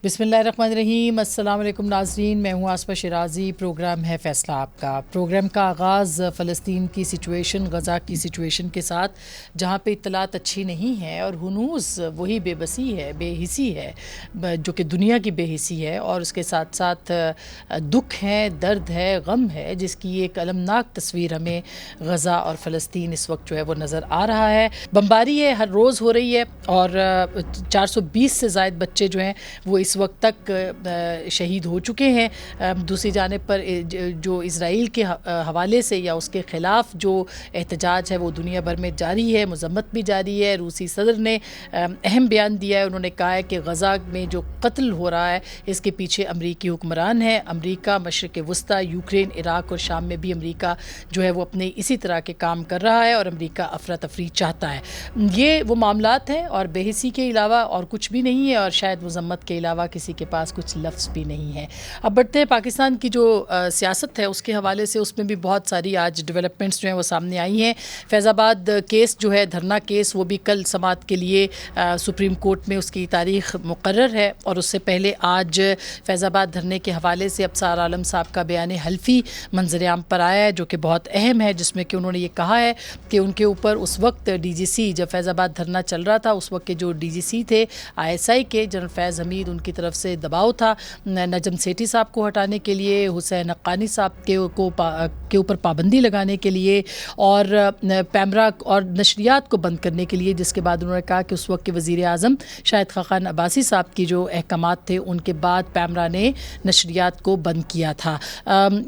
بسم اللہ الرحمن الرحیم۔ السلام علیکم ناظرین، میں ہوں آصفہ شیرازی۔ پروگرام ہے فیصلہ آپ کا۔ پروگرام کا آغاز فلسطین کی سچویشن، غزہ کی سچویشن کے ساتھ، جہاں پہ اطلاعات اچھی نہیں ہے اور ہنوز وہی بے بسی ہے، بے حسی ہے جو کہ دنیا کی بے حسی ہے، اور اس کے ساتھ ساتھ دکھ ہے، درد ہے، غم ہے، جس کی ایک المناک تصویر ہمیں غزہ اور فلسطین اس وقت جو ہے وہ نظر آ رہا ہے۔ بمباری ہے، ہر روز ہو رہی ہے، اور 420 سے زائد بچے جو ہیں وہ اس وقت تک شہید ہو چکے ہیں۔ دوسری جانب پر جو اسرائیل کے حوالے سے یا اس کے خلاف جو احتجاج ہے وہ دنیا بھر میں جاری ہے، مذمت بھی جاری ہے۔ روسی صدر نے اہم بیان دیا ہے، انہوں نے کہا ہے کہ غزہ میں جو قتل ہو رہا ہے اس کے پیچھے امریکی حکمران ہے۔ امریکہ مشرق وسطیٰ، یوکرین، عراق اور شام میں بھی امریکہ جو ہے وہ اپنے اسی طرح کے کام کر رہا ہے، اور امریکہ افراتفری چاہتا ہے۔ یہ وہ معاملات ہیں، اور بے حسی کے علاوہ اور کچھ بھی نہیں ہے، اور شاید مذمت کے علاوہ کسی کے پاس کچھ لفظ بھی نہیں ہے۔ اب بڑھتے ہیں پاکستان کی جو سیاست ہے اس کے حوالے سے، اس میں بھی بہت ساری آج ڈیولپمنٹس جو ہیں وہ سامنے آئی ہیں۔ فیض آباد کیس جو ہے، دھرنا کیس، وہ بھی کل سماعت کے لیے سپریم کورٹ میں اس کی تاریخ مقرر ہے، اور اس سے پہلے آج فیض آباد دھرنے کے حوالے سے ابصار عالم صاحب کا بیان حلفی منظر عام پر آیا ہے، جو کہ بہت اہم ہے، جس میں کہ انہوں نے یہ کہا ہے کہ ان کے اوپر اس وقت ڈی جی سی، جب فیض آباد دھرنا چل رہا تھا اس وقت کے جو ڈی جی سی تھے ISI کے، جنرل فیض حمید، ان کی طرف سے دباؤ تھا نجم سیٹھی صاحب کو ہٹانے کے لیے، حسین حقانی صاحب کے اوپر پابندی لگانے کے لیے، اور پیمرا اور نشریات کو بند کرنے کے لیے، جس کے بعد انہوں نے کہا کہ اس وقت کے وزیر اعظم شاہد خاقان عباسی صاحب کی جو احکامات تھے ان کے بعد پیمرا نے نشریات کو بند کیا تھا۔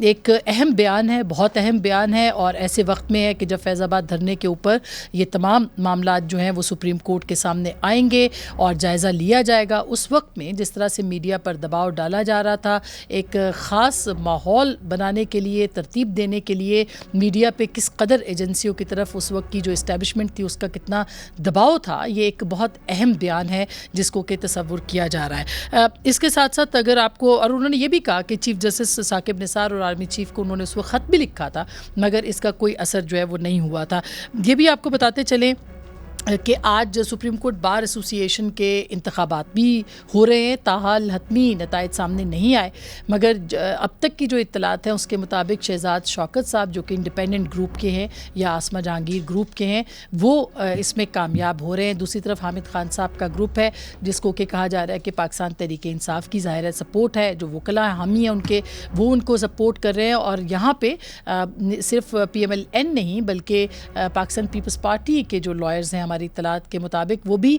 ایک اہم بیان ہے، بہت اہم بیان ہے، اور ایسے وقت میں ہے کہ جب فیض آباد دھرنے کے اوپر یہ تمام معاملات جو ہیں وہ سپریم کورٹ کے سامنے آئیں گے اور جائزہ لیا جائے گا، اس وقت میں جس طرح سے میڈیا پر دباؤ ڈالا جا رہا تھا، ایک خاص ماحول بنانے کے لیے، ترتیب دینے کے لیے میڈیا پہ کس قدر ایجنسیوں کی طرف اس وقت کی جو اسٹیبلشمنٹ تھی اس کا کتنا دباؤ تھا، یہ ایک بہت اہم بیان ہے جس کو کہ تصور کیا جا رہا ہے۔ اس کے ساتھ ساتھ اگر آپ کو، اور انہوں نے یہ بھی کہا کہ چیف جسٹس ثاقب نثار اور آرمی چیف کو انہوں نے اس وقت خط بھی لکھا تھا، مگر اس کا کوئی اثر جو ہے وہ نہیں ہوا تھا۔ یہ بھی آپ کو بتاتے چلیں کہ آج سپریم کورٹ بار ایسوسی ایشن کے انتخابات بھی ہو رہے ہیں، تاحال حتمی نتائج سامنے نہیں آئے، مگر اب تک کی جو اطلاعات ہیں اس کے مطابق شہزاد شوکت صاحب جو کہ انڈیپینڈنٹ گروپ کے ہیں یا آسمہ جہانگیر گروپ کے ہیں، وہ اس میں کامیاب ہو رہے ہیں۔ دوسری طرف حامد خان صاحب کا گروپ ہے، جس کو کہ کہا جا رہا ہے کہ پاکستان تحریک انصاف کی ظاہر ہے سپورٹ ہے، جو وکلاء حامی ہیں ان کے، وہ ان کو سپورٹ کر رہے ہیں، اور یہاں پہ صرف PMLN نہیں بلکہ پاکستان پیپلز پارٹی کے جو لائرز ہیں، ہماری اطلاعات کے مطابق وہ بھی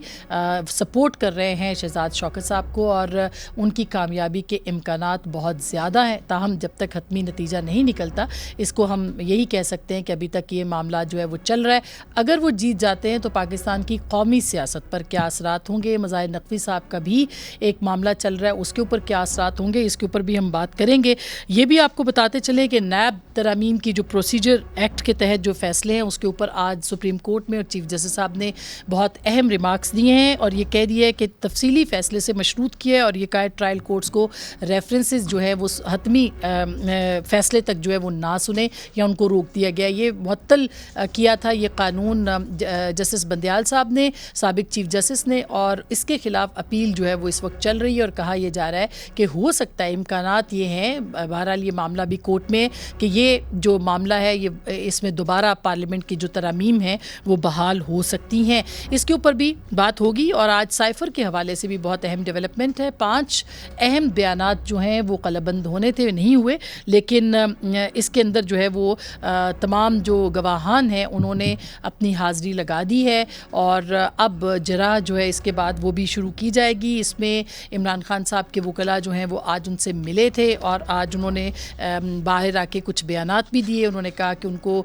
سپورٹ کر رہے ہیں شہزاد شوکت صاحب کو، اور ان کی کامیابی کے امکانات بہت زیادہ ہیں۔ تاہم جب تک حتمی نتیجہ نہیں نکلتا، اس کو ہم یہی کہہ سکتے ہیں کہ ابھی تک یہ معاملہ جو ہے وہ چل رہا ہے۔ اگر وہ جیت جاتے ہیں تو پاکستان کی قومی سیاست پر کیا اثرات ہوں گے؟ مظاہر نقوی صاحب کا بھی ایک معاملہ چل رہا ہے، اس کے اوپر کیا اثرات ہوں گے، اس کے اوپر بھی ہم بات کریں گے۔ یہ بھی آپ کو بتاتے چلیں کہ نیب ترامیم کی جو پروسیجر ایکٹ کے تحت جو فیصلے ہیں اس کے اوپر آج سپریم کورٹ میں اور چیف جسٹس صاحب نے بہت اہم ریمارکس دیے ہیں، اور یہ کہہ دیا ہے کہ تفصیلی فیصلے سے مشروط کیا ہے، اور یہ کہا ہے ٹرائل کورٹس کو ریفرنسز جو ہے وہ حتمی فیصلے تک جو ہے وہ نہ سنیں یا ان کو روک دیا گیا۔ یہ معطل کیا تھا یہ قانون جسٹس بندیال صاحب نے، سابق چیف جسٹس نے، اور اس کے خلاف اپیل جو ہے وہ اس وقت چل رہی ہے، اور کہا یہ جا رہا ہے کہ ہو سکتا ہے، امکانات یہ ہیں، بہرحال یہ معاملہ بھی کورٹ میں، کہ یہ جو معاملہ ہے یہ اس میں دوبارہ پارلیمنٹ کی جو ترامیم ہیں وہ بحال ہو سکتی ہیں۔ اس کے اوپر بھی بات ہوگی، اور آج سائفر کے حوالے سے بھی بہت اہم ڈیولپمنٹ ہے۔ 5 اہم بیانات جو ہیں وہ قلمبند ہونے تھے، نہیں ہوئے، لیکن اس کے اندر جو ہے وہ تمام جو گواہان ہیں انہوں نے اپنی حاضری لگا دی ہے، اور اب جرح جو ہے اس کے بعد وہ بھی شروع کی جائے گی۔ اس میں عمران خان صاحب کے وکلاء جو ہیں وہ آج ان سے ملے تھے، اور آج انہوں نے باہر آ کے کچھ بیانات بھی دیے۔ انہوں نے کہا کہ ان کو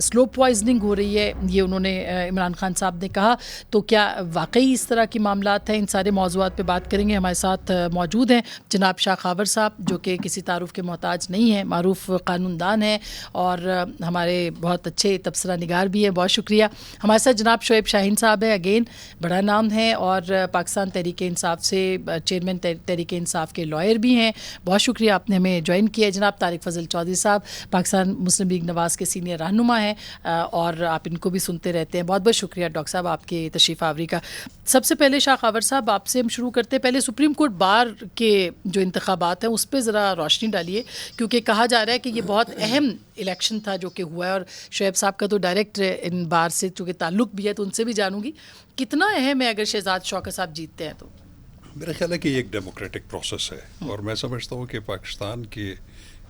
سلو پوائزننگ ہو رہی ہے، یہ انہوں نے عمران خان صاحب نے کہا۔ تو کیا واقعی اس طرح کی معاملات ہیں؟ ان سارے موضوعات پہ بات کریں گے۔ ہمارے ساتھ موجود ہیں جناب شاہ خاور صاحب، جو کہ کسی تعارف کے محتاج نہیں ہیں، معروف قانون دان ہیں اور ہمارے بہت اچھے تبصرہ نگار بھی ہیں، بہت شکریہ۔ ہمارے ساتھ جناب شعیب شاہین صاحب ہیں، اگین بڑا نام ہے، اور پاکستان تحریک انصاف سے چیئرمین تحریک انصاف کے لائر بھی ہیں، بہت شکریہ آپ نے ہمیں جوائن کیا۔ جناب طارق فضل چودھری صاحب پاکستان مسلم لیگ نواز کے سینئر رہنما ہیں، اور آپ ان کو بھی سنتے رہتے ہیں، بہت بہت شکریہ شکریہ ڈاکٹر صاحب آپ کے تشریف آوری کا. سب سے پہلے شاہ خاور صاحب آپ سے ہم شروع کرتے ہیں. پہلے سپریم کورٹ بار کے جو انتخابات ہیں اس پہ ذرا روشنی ڈالیے, کیونکہ کہا جا رہا ہے کہ یہ بہت اہم الیکشن تھا جو کہ ہوا ہے, اور شعیب صاحب کا تو ڈائریکٹ ان بار سے چونکہ تعلق بھی ہے تو ان سے بھی جانوں گی کتنا اہم ہے اگر شہزاد شوکت صاحب جیتتے ہیں تو. میرا خیال ہے کہ یہ ایک ڈیموکریٹک پروسیس ہے, اور میں سمجھتا ہوں کہ پاکستان کے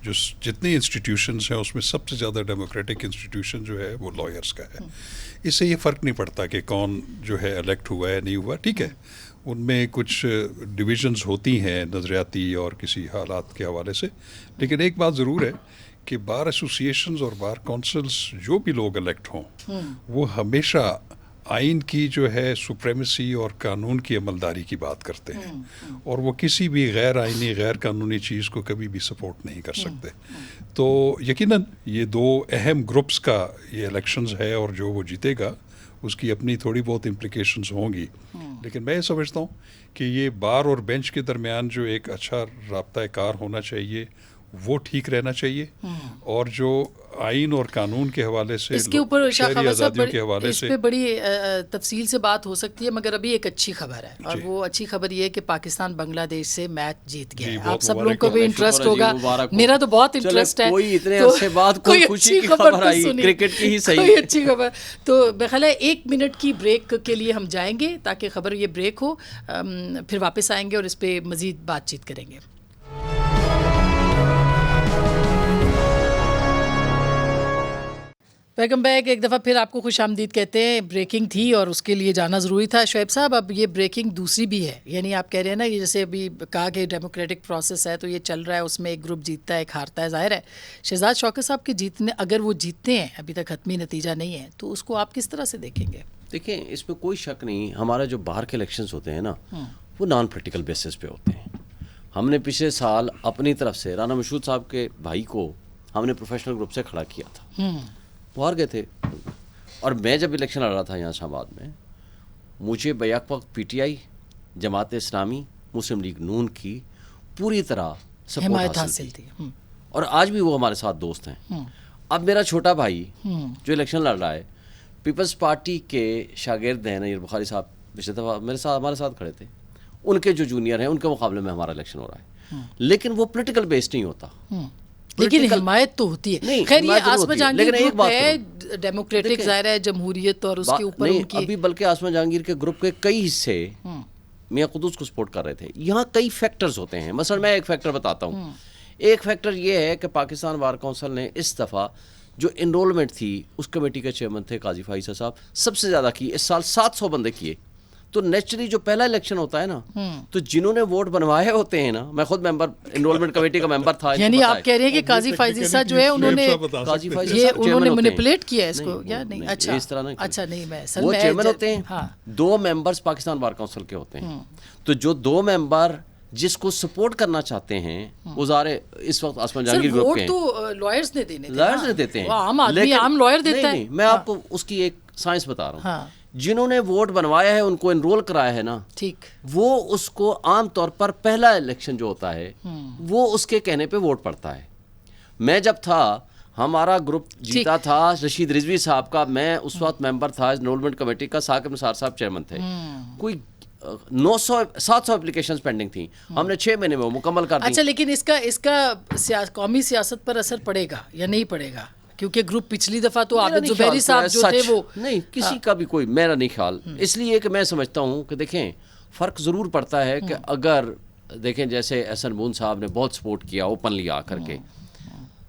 جو جتنی انسٹیٹیوشنز ہیں اس میں سب سے زیادہ ڈیموکریٹک انسٹیٹیوشن جو ہے وہ لائرس کا ہے. اس سے یہ فرق نہیں پڑتا کہ کون جو ہے الیکٹ ہوا ہے نہیں ہوا, ٹھیک ہے ان میں کچھ ڈویژنز ہوتی ہیں نظریاتی اور کسی حالات کے حوالے سے, لیکن ایک بات ضرور ہے کہ بار ایسوسیشنز اور بار کونسلز جو بھی لوگ الیکٹ ہوں وہ ہمیشہ آئین کی جو ہے سپریمیسی اور قانون کی عملداری کی بات کرتے ہیں, اور وہ کسی بھی غیر آئینی غیر قانونی چیز کو کبھی بھی سپورٹ نہیں کر سکتے. تو یقیناً یہ دو اہم گروپس کا یہ الیکشنز ہے, اور جو وہ جیتے گا اس کی اپنی تھوڑی بہت امپلیکیشنز ہوں گی, لیکن میں یہ سمجھتا ہوں کہ یہ بار اور بینچ کے درمیان جو ایک اچھا رابطہ کار ہونا چاہیے وہ ٹھیک رہنا چاہیے, اور جو آئین اور قانون کے حوالے سے اس کے اوپر شہری آزادیوں کے حوالے سے اس پہ بڑی تفصیل سے بات ہو سکتی ہے, مگر ابھی ایک اچھی خبر ہے, اور وہ اچھی خبر یہ ہے کہ پاکستان بنگلہ دیش سے میچ جیت گیا ہے. آپ سب لوگوں کو بھی انٹرسٹ ہوگا, میرا تو بہت انٹرسٹ ہے. کوئی اتنے عرصے بعد کوئی خوشی کی خبر آئی, کرکٹ کی ہی صحیح کوئی اچھی خبر. تو میرا خیال ہے 1 منٹ کی بریک کے لیے ہم جائیں گے تاکہ خبر یہ بریک ہو, پھر واپس آئیں گے اور اس پہ مزید بات چیت کریں گے. Welcome back. ایک دفعہ پھر آپ کو خوش آمدید کہتے ہیں. بریکنگ تھی اور اس کے لیے جانا ضروری تھا. شعیب صاحب اب یہ بریکنگ دوسری بھی ہے, یعنی آپ کہہ رہے ہیں نا یہ جیسے ابھی کہا کہ ڈیموکریٹک پروسیس ہے تو یہ چل رہا ہے, اس میں ایک گروپ جیتتا ہے ایک ہارتا ہے. ظاہر ہے شہزاد شوکت صاحب کے جیتنے, اگر وہ جیتتے ہیں, ابھی تک حتمی نتیجہ نہیں ہے, تو اس کو آپ کس طرح سے دیکھیں گے؟ دیکھیں اس میں کوئی شک نہیں, ہمارا جو باہر کے الیکشنز ہوتے ہیں نا وہ نان پریکٹیکل بیسس پہ ہوتے ہیں. ہم نے پچھلے سال اپنی طرف سے رانا مشہود صاحب کے بھائی کو ہم نے پروفیشنل گروپ سے کھڑا کیا تھا, وہ ہار گئے تھے. اور میں جب الیکشن لڑ رہا تھا یہاں اسلام آباد میں, مجھے بیک وقت P T I, Jamaat Islami, Muslim league نون کی پوری طرح سپورٹ حاصل تھی, اور آج بھی وہ ہمارے ساتھ دوست ہیں. اب میرا چھوٹا بھائی جو الیکشن لڑ رہا ہے, پیپلز پارٹی کے شاگرد ہیں نیر بخاری صاحب, پچھلے دفعہ میرے ساتھ ہمارے ساتھ کھڑے تھے, ان کے جو جونیئر ہیں ان کے مقابلے میں ہمارا الیکشن ہو رہا ہے, لیکن وہ پولیٹیکل بیسڈ نہیں ہوتا. لیکن حمایت تو ہوتی ہے. خیر یہ آسما جہانگیر گروپ ہے ڈیموکریٹک, ظاہر ہے جمہوریت, اور اس کے اوپر ان کی ابھی بلکہ آسما جہانگیر کے گروپ کے کئی حصے میاں قدوس کو سپورٹ کر رہے تھے. یہاں کئی فیکٹرز ہوتے ہیں. مثلا میں ایک فیکٹر بتاتا ہوں. ایک فیکٹر یہ ہے کہ پاکستان بار کونسل نے اس دفعہ جو انرولمنٹ تھی اس کمیٹی کے چیئرمین تھے قاضی فائزہ صاحب, سب سے زیادہ کی, اس سال 700 بندے کیے. تو نیچرلی جو پہلا الیکشن ہوتا ہے نا, تو جنہوں نے ووٹ بنوائے ہوتے ہیں نا, میں خود ممبر انرولمنٹ کمیٹی کا ممبر تھا. یعنی آپ کہہ رہے ہیں کہ قاضی فائزہ صاحب جو ہے انہوں نے مینیپولیٹ کیا ہے اس کو, یا نہیں؟ اچھا اس طرح اچھا نہیں, میں وہ چیئرمین ہوتے ہیں, 2 ممبرز پاکستان بار کونسل کے ہوتے ہیں. تو جو 2 ممبر جس کو سپورٹ کرنا چاہتے ہیں وہ ظاہر اس وقت آسما جہانگیر گروپ کے ہیں. تو لائرز نے دینے, لائرز نے دیتے ہیں, عام آدمی عام لائر دیتا ہے. میں آپ کو اس کی ایک سائنس بتا رہا ہوں. جنہوں نے ووٹ بنوایا ہے ان کو انرول کرایا ہے نا, ٹھیک, وہ اس کو عام طور پر پہلا الیکشن جو ہوتا ہے وہ اس کے کہنے پہ ووٹ پڑتا ہے. میں جب تھا, ہمارا گروپ جیتا تھا رشید رضوی صاحب کا, میں اس وقت ممبر تھا انرولمنٹ کمیٹی کا, ثاقب نثار صاحب چیئرمین تھے. کوئی 700 اپلیکیشنز پینڈنگ تھیں, ہم نے 6 مہینے میں مکمل کر دی. اچھا, لیکن اس کا قومی سیاست پر اثر پڑے گا یا نہیں پڑے گا؟ کیونکہ گروپ پچھلی دفعہ تو عابد زبیری صاحب جو تھے وہ نہیں, کسی کا بھی کوئی میرا نہیں خیال. اس لیے کہ میں سمجھتا ہوں کہ دیکھیں فرق ضرور پڑتا ہے کہ اگر دیکھیں جیسے احسن بون صاحب نے بہت سپورٹ کیا اوپنلی آ کر کے,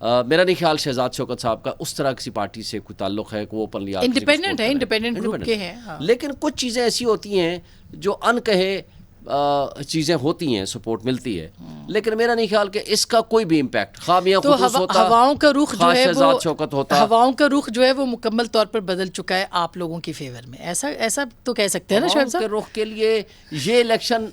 میرا نہیں خیال شہزاد شوکت صاحب کا اس طرح کسی پارٹی سے کوئی تعلق ہے کہ وہ اوپنلی آ انڈیپینڈنٹ ہے, انڈیپینڈنٹ گروپ کے ہیں. لیکن کچھ چیزیں ایسی ہوتی ہیں جو ان کہے چیزیں ہوتی ہیں, سپورٹ ملتی ہے, لیکن میرا نہیں خیال کہ اس کا کوئی بھی امپیکٹ خامیاں خصوص ہوتا, ہواؤں کا رخ جو ہے شہزاد شوکت ہوتا, ہواؤں کا رخ جو ہے وہ مکمل طور پر بدل چکا ہے آپ لوگوں کی فیور میں. ایسا تو کہہ سکتے ہیں نا شعیب صاحب؟ کے رخ کے لیے یہ الیکشن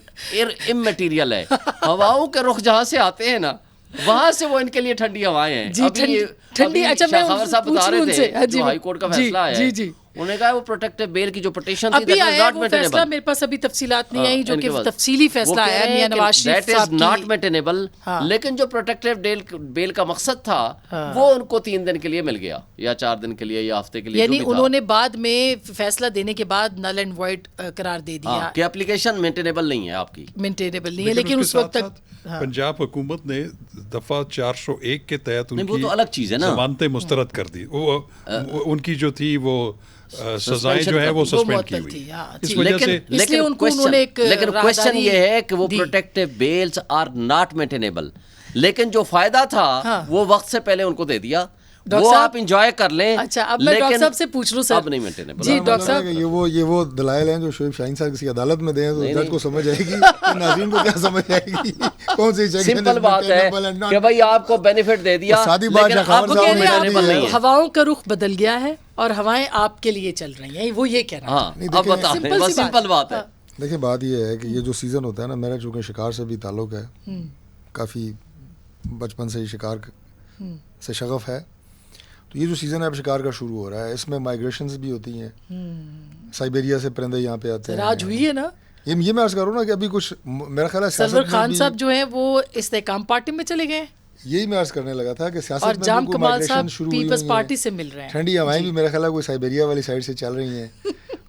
اممیٹیریل ہے. ہواؤں کے رخ جہاں سے آتے ہیں نا وہاں سے وہ ان کے لیے ٹھنڈی ہوائیں ہیں. جی ٹھنڈی. اچھا میں خبر صاحب بتا رہے تھے جو ہائی کورٹ کا فیصلہ ہے انہوں نے کہا وہ پروٹیکٹیو بیل کی جو پٹیشن تھی ابھی آیا وہ فیصلہ, میرے پاس ابھی تفصیلات نہیں آئی, جو کہ تفصیلی فیصلہ آیا ہے میاں نواز شریف صاحب کی, ناٹ مینٹینیبل. لیکن جو پروٹیکٹیو بیل کا مقصد تھا وہ ان کو 3 دن کے لیے مل گیا, یا 4 دن کے لیے, یا ہفتے کے لیے, یعنی انہوں نے بعد میں فیصلہ دینے کے بعد نل اینڈ وائڈ قرار دے دیا کہ اپلیکیشن مینٹینیبل نہیں ہے آپ کی, مینٹینیبل نہیں ہے. لیکن اس وقت تک پنجاب حکومت نے دفعہ 401 کے تحت ان وہ تو الگ چیز ہے نا, ضمانتیں مسترد کر دی. وہ ان کی جو تھی وہ سزائیں جو ہے وہ سسپینڈ کی ہوئی. اس وجہ سے لیکن کوشچن یہ ہے کہ وہ protective bells are not maintainable, لیکن جو فائدہ تھا وہ وقت سے پہلے ان کو دے دیا, وہ آپ انجوائے کر لیں. اچھا, اب میں ڈاکٹر صاحب سے پوچھ لوں سر. اب نہیں مینٹینیبل. جی ڈاکٹر صاحب, یہ وہ دلائل ہیں جو شعیب شاہین صاحب کسی عدالت میں دیں تو جج کو سمجھ آئے گی, ناظرین کو کیا سمجھ آئے گی, کون سی جگہ. سمپل بات ہے کہ بھائی آپ کو بینیفٹ دے دیا, لیکن آپ کو مینٹینیبل نہیں ہے. ہواؤں کا رخ بدل گیا ہے اور ہوائیں آپ کے لیے چل رہی ہیں, وہ یہ کہہ رہا ہے. اب بتا دیں, بس سمپل بات ہے. دیکھیں بات یہ ہے کہ یہ جو سیزن ہوتا ہے نا, میرا چونکہ شکار سے بھی تعلق ہے, کافی بچپن سے ہی شکار سے شغف ہے, تو یہ جو سیزن ہے اب شکار کا شروع ہو رہا ہے, اس میں مائیگریشنز بھی ہوتی ہیں, سائبیریا سے پرندے یہاں پہ آتے ہیں. آج ہوئی ہے نا یہ میں عرض کروں نا کہ ابھی کچھ میرا خیال ہے سرور خان صاحب جو ہیں وہ استحکام پارٹی میں چلے گئے, یہی میں عرض کرنے لگا تھا کہ سیاست اور میں جام کوئی کمال مائیگریشن صاحب شروع ہوئی پیپلز ہوئی پارٹی سے مل رہے ہیں. ٹھنڈی ہوائیں بھی میرا خیال ہے کوئی سائبیریا والی سائڈ سے چل رہی ہیں,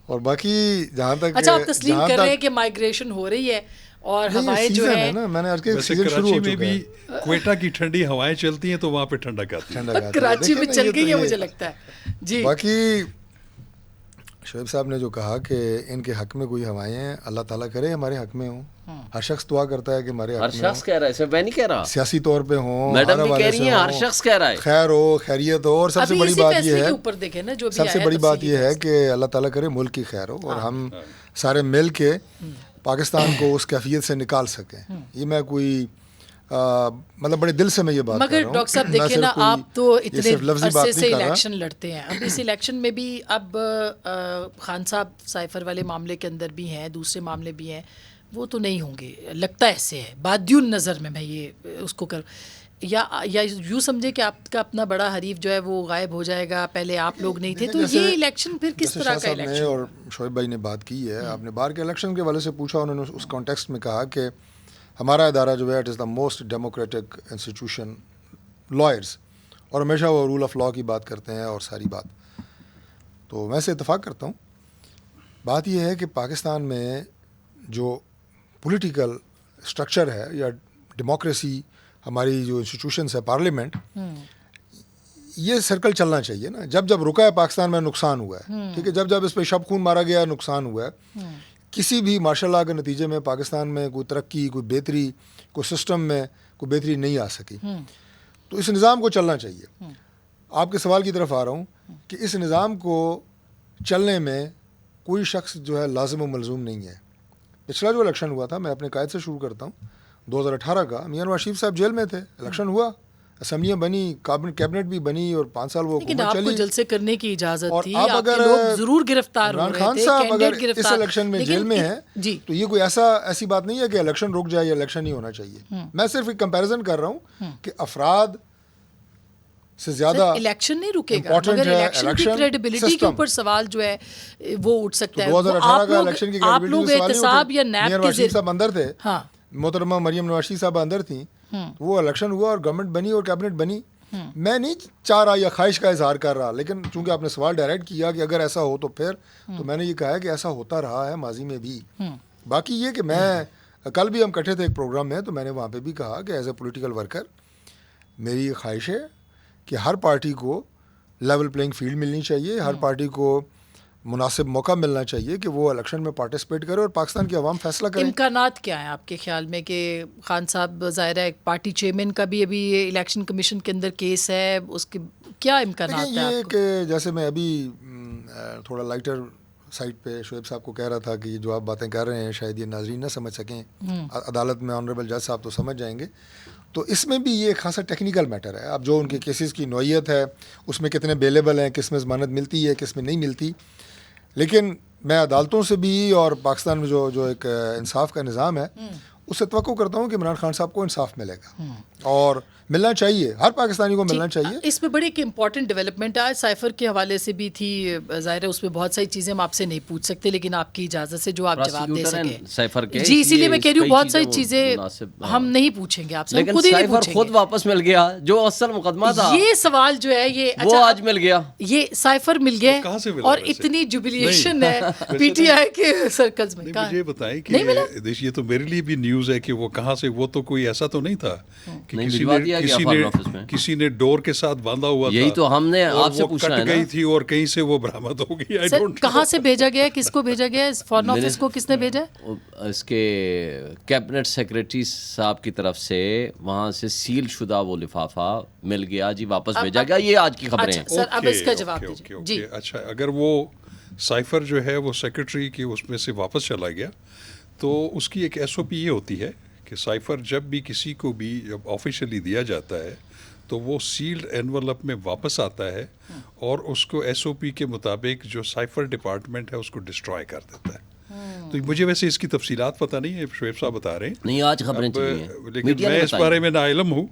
اور باقی جہاں تک اچھا آپ تسلیم کر رہے ہیں کہ مائیگریشن ہو رہی ہے اور ہوائیں جو ہیں, میں نے عرض کیا ویسے سیزن شروع کراچی ہو میں چکا بھی ہے, کوئٹہ کی ٹھنڈی ہوائیں چلتی ہیں تو وہاں پہ ٹھنڈک آتی ہے. کراچی میں چل گئی ہے مجھے لگتا ہے. جی باقی شعیب صاحب نے جو کہا کہ ان کے حق میں کوئی ہوائیں ہیں, اللہ تعالیٰ کرے ہمارے حق میں ہوں. ہر شخص دعا کرتا ہے کہ ہمارے حق میں ہر شخص کہہ رہا ہے, صرف میں نہیں کہہ رہا, سیاسی طور پہ ہوں, میڈم بھی کہہ رہی ہیں, ہر شخص کہہ رہا ہے خیر ہو, خیریت ہو. اور سب سے بڑی بات یہ ہے, سب سے بڑی بات یہ ہے کہ اللہ تعالیٰ کرے ملک کی خیر ہو, اور ہم سارے مل کے پاکستان کو اس کیفیت سے نکال سکیں. یہ میں کوئی مطلب بڑے دل سے میں یہ بات کر رہا ہوں. مگر ڈاکٹر صاحب دیکھیں نا, آپ تو اتنے عرصے سے الیکشن لڑتے ہیں, اب اس الیکشن میں بھی اب خان صاحب سائفر والے معاملے کے اندر بھی ہیں, دوسرے معاملے بھی ہیں, وہ تو نہیں ہوں گے, لگتا ایسے ہے بادیون نظر میں یہ اس کو کر, یا یوں سمجھے کہ آپ کا اپنا بڑا حریف جو ہے وہ غائب ہو جائے گا, پہلے آپ لوگ نہیں تھے, تو یہ الیکشن پھر کس طرح کا الیکشن. اور شعیب بھائی نے بات کی ہے, آپ نے باہر کے الیکشن کے حوالے سے پوچھا, انہوں نے اس کانٹیکسٹ میں کہا کہ ہمارا ادارہ جو ہے it is the most democratic institution, lawyers, اور ہمیشہ وہ رول آف لا کی بات کرتے ہیں اور ساری بات, تو میں سے اتفاق کرتا ہوں. بات یہ ہے کہ پاکستان میں جو پولیٹیکل اسٹرکچر ہے یا ڈیموکریسی, ہماری جو انسٹیٹیوشنس ہے, پارلیمنٹ, یہ سرکل چلنا چاہیے نا. جب جب رکا ہے پاکستان میں نقصان ہوا ہے, ٹھیک ہے, جب جب اس پہ شب خون مارا گیا نقصان ہوا ہے. کسی بھی مارشل لا کے نتیجے میں پاکستان میں کوئی ترقی, کوئی بہتری, کوئی سسٹم میں کوئی بہتری نہیں آ سکی. تو اس نظام کو چلنا چاہیے. آپ کے سوال کی طرف آ رہا ہوں کہ اس نظام کو چلنے میں کوئی شخص جو ہے لازم و ملزوم نہیں ہے. پچھلا جو الیکشن ہوا تھا, میں اپنے قائد سے شروع کرتا ہوں, 2018 کا, میاں نواز شریف صاحب جیل میں تھے, الیکشن ہوا, اسمبلیاں بنی, کیبنٹ بھی بنی, اور 5 سال وہ حکومت چلی. جلسے کرنے کی اجازت تھی, اور اب اگر لوگ ضرور گرفتار ہو عمران رہے خان تھے, صاحب اگر کینڈیڈیٹ اس الیکشن میں جیل میں ہیں, تو یہ کوئی ایسی بات نہیں ہے کہ الیکشن رک جائے یا الیکشن نہیں ہونا چاہیے. میں صرف ایک کمپیریزن کر رہا ہوں کہ افراد سے زیادہ الیکشن نہیں رکے گا, مگر الیکشن کی کریڈیبلٹی کے اوپر سوال جو ہے وہ اٹھ سکتا ہے. 2018 کا الیکشن کی آپ لوگ احتساب یا نیب کے ذریعے صاحب اندر تھے, محترمہ مریم نواز صاحب اندر تھیں, وہ الیکشن ہوا اور گورنمنٹ بنی اور کیبنٹ بنی. میں نہیں چاہ رہا یا خواہش کا اظہار کر رہا, لیکن چونکہ آپ نے سوال ڈائریکٹ کیا کہ اگر ایسا ہو تو پھر, تو میں نے یہ کہا ہے کہ ایسا ہوتا رہا ہے ماضی میں بھی. باقی یہ کہ میں کل بھی ہم کٹھے تھے ایک پروگرام میں, تو میں نے وہاں پہ بھی کہا کہ ایز اے پولیٹیکل ورکر میری یہ خواہش ہے کہ ہر پارٹی کو لیول پلینگ فیلڈ ملنی چاہیے, ہر پارٹی کو مناسب موقع ملنا چاہیے کہ وہ الیکشن میں پارٹیسپیٹ کرے اور پاکستان کی عوام فیصلہ کرے. امکانات کیا ہیں آپ کے خیال میں کہ خان صاحب ظاہر ہے پارٹی چیئرمین کا بھی ابھی الیکشن کمیشن کے اندر کیس ہے, اس کے کیا امکانات ہیں؟ یہ کہ جیسے میں ابھی تھوڑا لائٹر سائٹ پہ شعیب صاحب کو کہہ رہا تھا کہ یہ جو آپ باتیں کر رہے ہیں شاید یہ ناظرین نہ سمجھ سکیں, عدالت میں آنریبل جج صاحب تو سمجھ جائیں گے. تو اس میں بھی یہ خاصا ٹیکنیکل میٹر ہے. اب جو ان کے کیسز کی نوعیت ہے, اس میں کتنے بیلیبل ہیں, کس میں ضمانت ملتی ہے, کس میں نہیں ملتی. لیکن میں عدالتوں سے بھی اور پاکستان میں جو ایک انصاف کا نظام ہے اس سے توقع کرتا ہوں کہ عمران خان صاحب کو انصاف ملے گا اور ملنا چاہیے, ہر پاکستانی کو ملنا چاہیے. اس میں بڑی ایک امپورٹنٹ ڈیولپمنٹ آج سائفر کے حوالے سے بھی تھی, ظاہر ہے اس میں بہت ساری چیزیں ہم آپ سے نہیں پوچھ سکتے, لیکن آپ کی اجازت سے جو آپ جواب دے سکیں. جی اسی لیے میں کہہ رہی ہوں بہت ساری چیزیں ہم نہیں پوچھیں گے آپ سے, لیکن سائفر خود واپس مل گیا جو اصل مقدمہ تھا. یہ سوال جو ہے یہ وہ آج مل گیا, یہ سائفر مل گیا اور اتنی جوبلیشن ہے پی ٹی آئی کے سرکلز میں. مجھے بتائیں کہ یہ تو میرے لیے بھی نیوز ہے کہ وہ کہاں سے, وہ تو کوئی ایسا تو نہیں تھا کہ کسی نے ڈور کے ساتھ باندھا ہوا تھا. یہی تو ہم نے آپ سے پوچھا ہے نا, گئی تھی اور کہیں سے وہ برآمد ہو گئی. کہاں سے بھیجا گیا, کس کو بھیجا گیا, فارن آفس کو کس نے بھیجا؟ اس کے کیبنٹ سیکریٹری صاحب کی طرف سے وہاں سے سیل شدہ وہ لفافہ مل گیا جی, واپس بھیجا گیا. یہ آج کی خبریں ہیں سر, اب اس کا جواب دیجیے. جی اچھا, اگر وہ سائفر جو ہے وہ سیکریٹری کی اس میں سے واپس چلا گیا تو اس کی ایک ایس او پی یہ ہوتی ہے کہ سائفر جب بھی کسی کو بھی جب آفیشیلی دیا جاتا ہے تو وہ سیلڈ انویلپ میں واپس آتا ہے اور اس کو ایس او پی کے مطابق جو سائفر ڈپارٹمنٹ ہے اس کو ڈسٹرائے کر دیتا ہے. تو مجھے ویسے اس کی تفصیلات پتہ نہیں ہے, شعیب صاحب بتا رہے ہیں. نہیں آج خبریں چلی ہیں, لیکن میں اس بارے میں ناعلم ہوں.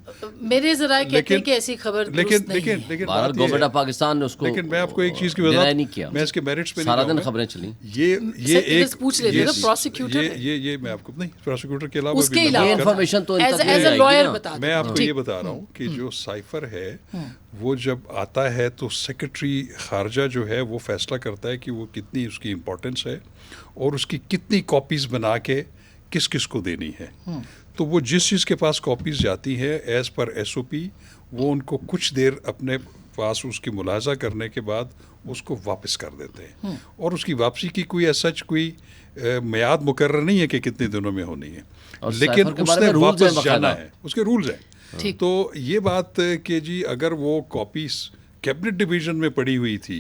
میرے ذرائع کہتے ہیں کہ ایسی خبر درست نہیں ہے. لیکن گورنمنٹ آف پاکستان نے اس کو, لیکن میں آپ کو ایک چیز کی وضاحت نہیں کیا, میں اس کے میرٹس پہ سارا دن خبریں چلی. یہ ایک پوچھ لیتے نا پروسیکیوٹر, یہ میں آپ کو نہیں, پروسیکیوٹر کے علاوہ اس کے علاوہ انفارمیشن تو ایز اے لائر بتا, میں آپ کو یہ بتا رہا ہوں کہ جو سائفر ہے وہ جب آتا ہے تو سیکرٹری خارجہ جو ہے وہ فیصلہ کرتا ہے کہ وہ کتنی اس کی امپورٹنس ہے اور اس کی کتنی کاپیز بنا کے کس کس کو دینی ہے. تو وہ جس چیز کے پاس کاپیز جاتی ہے ایز پر ایس او پی, وہ ان کو کچھ دیر اپنے پاس اس کی ملاحظہ کرنے کے بعد اس کو واپس کر دیتے ہیں. اور اس کی واپسی کی کوئی سچ کوئی میعاد مقرر نہیں ہے کہ کتنے دنوں میں ہونی ہے, لیکن اس نے واپس جانا ہے, اس کے رولز ہیں. تو یہ بات کہ جی اگر وہ کاپیز کیبنٹ ڈویژن میں پڑی ہوئی تھی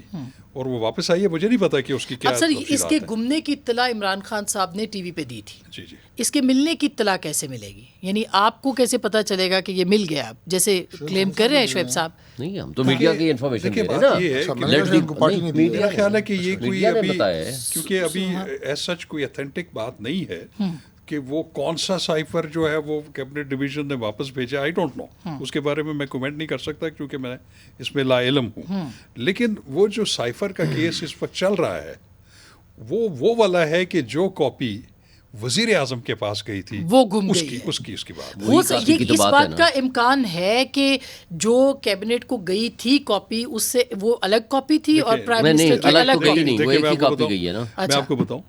اور وہ واپس آئی ہے, مجھے نہیں پتا کہ اس کی کیا اب سر اس کے گمنے کی اطلاع عمران خان صاحب نے ٹی وی پہ دی تھی. جی جی, اس کے ملنے کی اطلاع کیسے ملے گی, یعنی آپ کو کیسے پتا چلے گا کہ یہ مل گیا, جیسے کلیم کر رہے ہیں شعیب صاحب؟ نہیں, ہم تو میڈیا کی انفارمیشن دے رہے ہیں نا. میرا خیال ہے کہ یہ کوئی ابھی, کیونکہ ابھی ایز سچ کوئی اتھینٹک بات نہیں ہے کہ وہ کون سا سائفر جو ہے وہ کیبنٹ ڈویژن نے واپس بھیجا. آئی ڈونٹ نو, اس کے بارے میں کمنٹ نہیں کر سکتا کیونکہ میں اس میں لا علم ہوں. لیکن وہ جو سائفر کا کیس اس وقت چل رہا ہے وہ والا ہے کہ جو کاپی وزیر اعظم کے پاس گئی تھی وہ گم گئی, اس کی بات. اس بات کا امکان ہے کہ جو کیبنٹ کو گئی تھی کاپی اس سے وہ الگ کاپی تھی اور پرائم منسٹر کی الگ کاپی. میں آپ کو بتاؤں